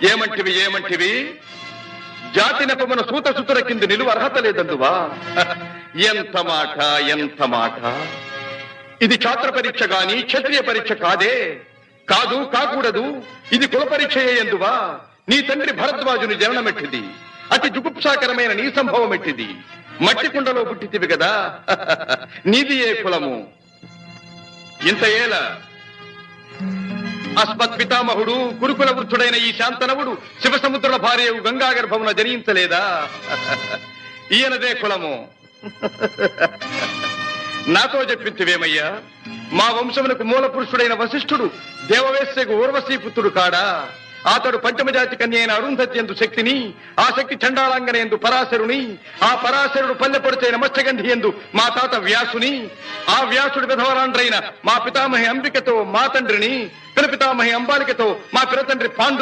ఏమంటివి జాతి నెపమున సూత సుతుర కింద నిలువ అర్హత లేదందువా? ఎంత మాట! ఇది ఛాత్ర పరీక్ష గాని క్షత్రియ పరీక్ష కాదే. కాకూడదు. ఇది కుల పరీక్ష ఎందువా? నీ తండ్రి భరద్వాజుని జననమెట్టిది. అతి జుగుప్సాకరమైన నీ సంభవం ఎట్టిది. మట్టి కుండలో పుట్టితివి కదా. నీది ఏ కులము? ఇంత ఏల అస్మత్ పితామహుడు గురుకుల వృద్ధుడైన ఈ శాంతనవుడు శివసముద్రుల భార్యవు గంగా గర్భమున జనించలేదా? ఈయనదే కులము. నాతో చెప్పింతివేమయ్యా? మా వంశమునకు మూల పురుషుడైన వశిష్ఠుడు దేవవేశ్యకు ఊర్వశీపుత్రుడు కాడా? అతడు పంచమజాతి కన్య అయిన అరుంధతి ఎందు శక్తిని, ఆ శక్తి చండాళంగన ఎందు పరాశరుని, ఆ పరాశరుడు పల్లెపొడిచైన మత్స్యగంధి ఎందు మా తాత వ్యాసుని, ఆ వ్యాసుడు విధవరాండ్రైన మా పితామహి అంబికతో మా తండ్రిని, పితామహి అంబాలికతో మా పిరతండ్రి పాండు